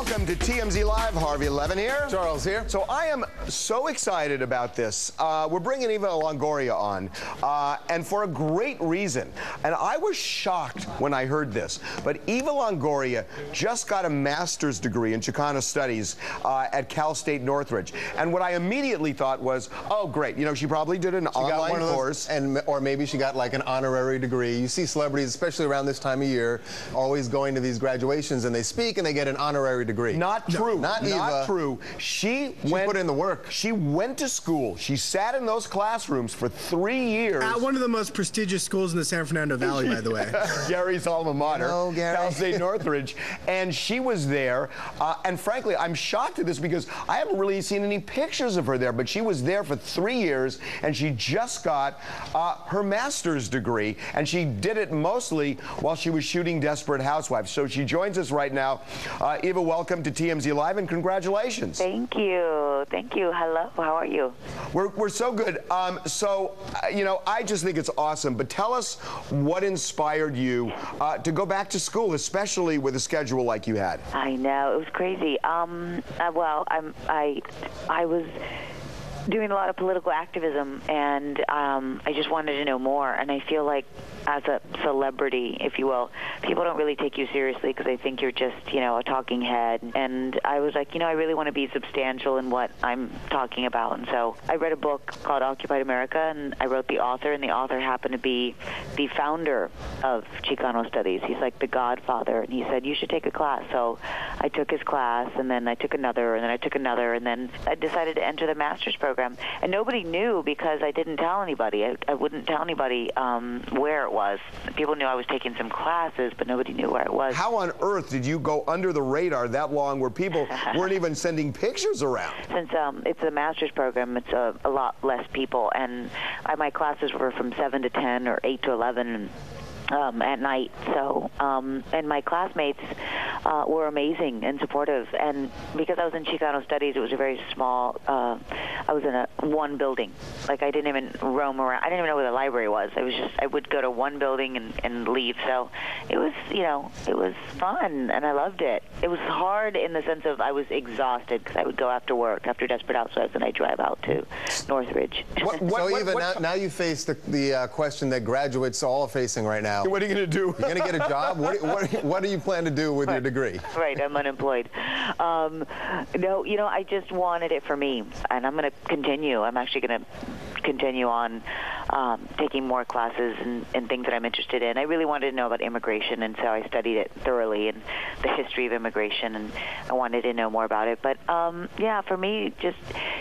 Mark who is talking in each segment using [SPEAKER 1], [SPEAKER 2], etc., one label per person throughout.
[SPEAKER 1] Welcome to TMZ Live. Harvey Levin here.
[SPEAKER 2] Charles here.
[SPEAKER 1] So I am so excited about this. We're bringing Eva Longoria on, and for a great reason. And I was shocked when I heard this. But Eva Longoria just got a master's degree in Chicano Studies at Cal State Northridge. And what I immediately thought was, oh, great. You know, she probably did an online course.
[SPEAKER 2] Or maybe she got like an honorary degree. You see celebrities, especially around this time of year, always going to these graduations and they speak and they get an honorary degree.
[SPEAKER 1] Not true.
[SPEAKER 2] Not Eva.
[SPEAKER 1] Not true. She
[SPEAKER 2] put in the work.
[SPEAKER 1] She went to school. She sat in those classrooms for 3 years.
[SPEAKER 3] At one of the most prestigious schools in the San Fernando Valley, by the way.
[SPEAKER 1] Gary's alma mater.
[SPEAKER 2] Hello, Gary.
[SPEAKER 1] Cal State Northridge. And she was there. And frankly, I'm shocked at this because I haven't really seen any pictures of her there. But she was there for 3 years, and she just got her master's degree. And she did it mostly while she was shooting Desperate Housewives. So she joins us right now. Eva, welcome to TMZ Live, and congratulations.
[SPEAKER 4] Thank you. Thank you. Hello. How are you?
[SPEAKER 1] We're so good. You know, I just think it's awesome. But tell us what inspired you to go back to school, especially with a schedule like you had.
[SPEAKER 4] I know. It was crazy. Well, I was doing a lot of political activism, and I just wanted to know more. And I feel like as a celebrity, if you will, people don't really take you seriously because they think you're just, you know, a talking head. And I was like, you know, I really want to be substantial in what I'm talking about. And so I read a book called Occupied America, and I wrote the author, and the author happened to be the founder of Chicano Studies. He's like the godfather, and he said, you should take a class. So I took his class, and then I took another, and then I took another, and then I decided to enter the master's program. And nobody knew because I didn't tell anybody. I wouldn't tell anybody where it was. People knew I was taking some classes, but nobody knew where it was.
[SPEAKER 1] How on earth did you go under the radar that long where people weren't even sending pictures around?
[SPEAKER 4] Since it's a master's program, it's a lot less people, and my classes were from 7 to 10 or 8 to 11 at night. So, and my classmates were amazing and supportive. And because I was in Chicano Studies, it was a very small, I was in one building. Like, I didn't even roam around. I didn't even know where the library was. I would go to one building and leave. So it was, you know, it was fun, and I loved it. It was hard in the sense of I was exhausted because I would go after work, after Desperate Housewives, and I'd drive out to Northridge.
[SPEAKER 2] So, Eva, now you face the question that graduates all are facing right now.
[SPEAKER 1] What are you going to do?
[SPEAKER 2] You're going to get a job? What do you plan to do with your degree?
[SPEAKER 4] Right, I'm unemployed. No, you know, I just wanted it for me, and I'm going to continue. I'm actually going to continue on taking more classes and things that I'm interested in. I really wanted to know about immigration, and so I studied it thoroughly and the history of immigration, and I wanted to know more about it. But yeah, for me,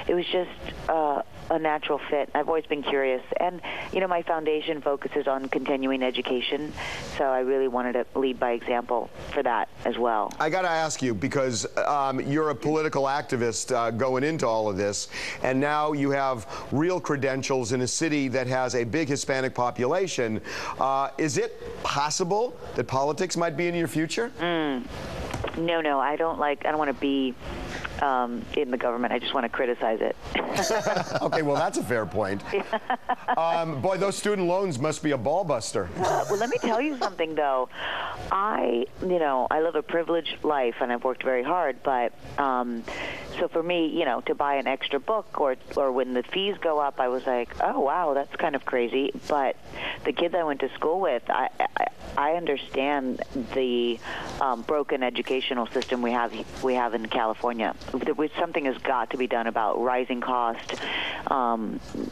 [SPEAKER 4] it was just a natural fit. I've always been curious, and you know, my foundation focuses on continuing education, so I really wanted to lead by example for that as well.
[SPEAKER 1] I got to ask you, because you're a political activist going into all of this, and now you have real credentials in a city that has a big Hispanic population. Is it possible that politics might be in your future?
[SPEAKER 4] No, I don't want to be in the government. I just want to criticize it.
[SPEAKER 1] Okay, well, that's a fair point. Boy, those student loans must be a ball buster.
[SPEAKER 4] Well, let me tell you something, though. I live a privileged life, and I've worked very hard, but so for me, you know, to buy an extra book or when the fees go up, I was like, oh, wow, that's kind of crazy. But the kids I went to school with, I understand the broken educational system we have in California. Something has got to be done about rising cost,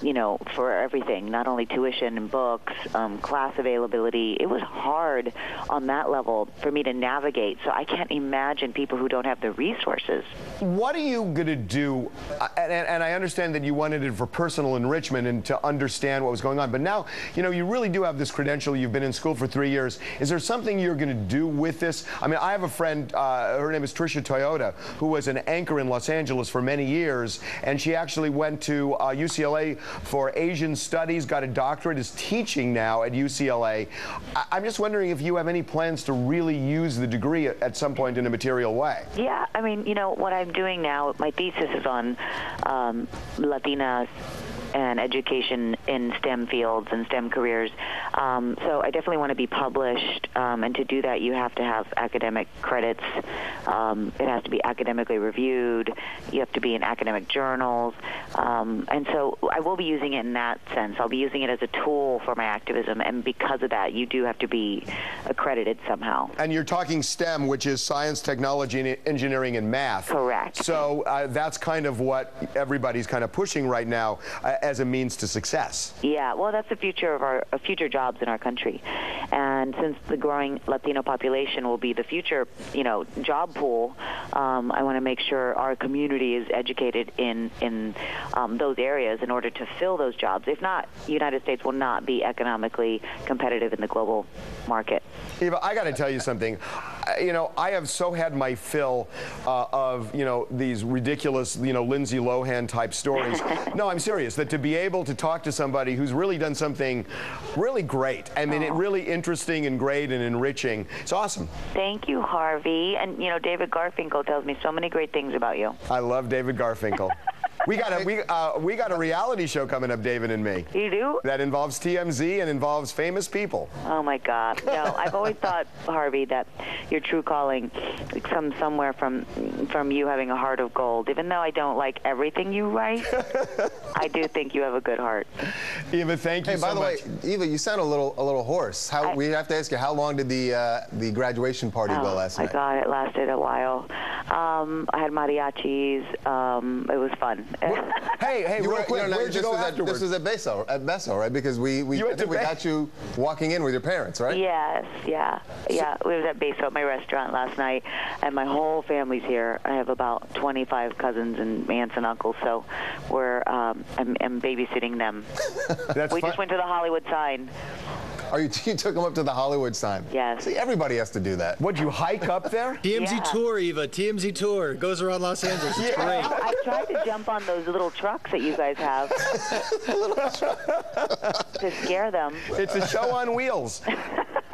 [SPEAKER 4] you know, for everything, not only tuition and books, class availability. It was hard on that level for me to navigate, so I can't imagine people who don't have the resources.
[SPEAKER 1] What are you going to do? And I understand that you wanted it for personal enrichment and to understand what was going on, but now, you know, you really do have this credential. You've been in school for 3 years. Is there something you're going to do with this? I mean, I have a friend, her name is Trisha Toyota, who was an anchor in Los Angeles for many years, and she actually went to UCLA for Asian Studies, got a doctorate, is teaching now at UCLA. I'm just wondering if you have any plans to really use the degree at some point in a material way.
[SPEAKER 4] Yeah, I mean, you know, what I'm doing now, my thesis is on Latinas and education in STEM fields and STEM careers. So I definitely want to be published, and to do that, you have to have academic credits. It has to be academically reviewed. You have to be in academic journals. And so I will be using it in that sense. I'll be using it as a tool for my activism, and because of that, you do have to be accredited somehow.
[SPEAKER 1] And you're talking STEM, which is science, technology, engineering, and math.
[SPEAKER 4] Correct.
[SPEAKER 1] So that's kind of what everybody's kind of pushing right now as a means to success.
[SPEAKER 4] Yeah, well, that's the future of our future jobs in our country. And since the growing Latino population will be the future, job pool, I want to make sure our community is educated in those areas in order to fill those jobs. If not, the United States will not be economically competitive in the global market.
[SPEAKER 1] Eva, I got to tell you something. I have so had my fill of, these ridiculous, Lindsay Lohan type stories. No, I'm serious, that to be able to talk to somebody who's really done something really great. I mean, it really interesting and great and enriching. It's awesome.
[SPEAKER 4] Thank you, Harvey. And, David Garfinkel tells me so many great things about you.
[SPEAKER 1] I love David Garfinkel. We got a reality show coming up, David and me.
[SPEAKER 4] You do?
[SPEAKER 1] That involves TMZ and involves famous people.
[SPEAKER 4] Oh my God! No, I've always thought, Harvey, that your true calling comes somewhere from you having a heart of gold. Even though I don't like everything you write, I do think you have a good heart.
[SPEAKER 1] Eva, thank you so much.
[SPEAKER 2] Hey, by the way, Eva, you sound a little hoarse. We have to ask you, how long did the graduation party go last night?
[SPEAKER 4] Oh my God, it lasted a while. I had mariachis. It was fun.
[SPEAKER 1] Hey, real quick, where'd you go afterwards?
[SPEAKER 2] This was at Beso, right? Because we got you walking in with your parents, right?
[SPEAKER 4] Yes, yeah. We was at Beso, my restaurant, last night, and my whole family's here. I have about 25 cousins and aunts and uncles, so I'm babysitting them. We just went to the Hollywood sign.
[SPEAKER 2] You took them up to the Hollywood sign?
[SPEAKER 4] Yes.
[SPEAKER 2] See, everybody has to do that.
[SPEAKER 1] Would you hike up there?
[SPEAKER 3] TMZ tour, Eva. TMZ tour. Goes around Los Angeles. It's great.
[SPEAKER 4] I tried to jump on those little trucks that you guys have to scare them.
[SPEAKER 1] It's a show on wheels.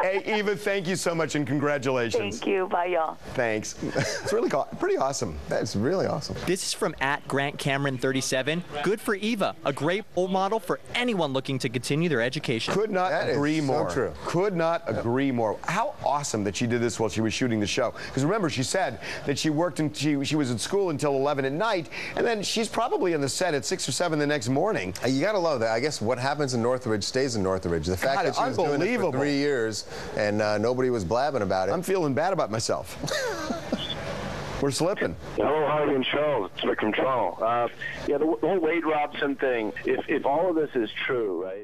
[SPEAKER 1] Hey, Eva, thank you so much and congratulations.
[SPEAKER 4] Thank you. Bye, y'all.
[SPEAKER 1] Thanks. It's really pretty awesome.
[SPEAKER 2] That's really awesome.
[SPEAKER 5] This is from @GrantCameron37. Good for Eva, a great role model for anyone looking to continue their education.
[SPEAKER 1] Could not agree more.
[SPEAKER 2] So true.
[SPEAKER 1] Could not agree more. How awesome that she did this while she was shooting the show. Because remember, she said that she worked and she was in school until 11 at night, and then she's probably on the set at 6 or 7 the next morning.
[SPEAKER 2] You got to love that. I guess what happens in Northridge stays in Northridge. The fact that she was doing it for 3 years and nobody was blabbing about it.
[SPEAKER 1] I'm feeling bad about myself. We're slipping.
[SPEAKER 6] Hello, Harvey and Charles. It's Rick from Toronto. The whole Wade Robson thing, if all of this is true, right?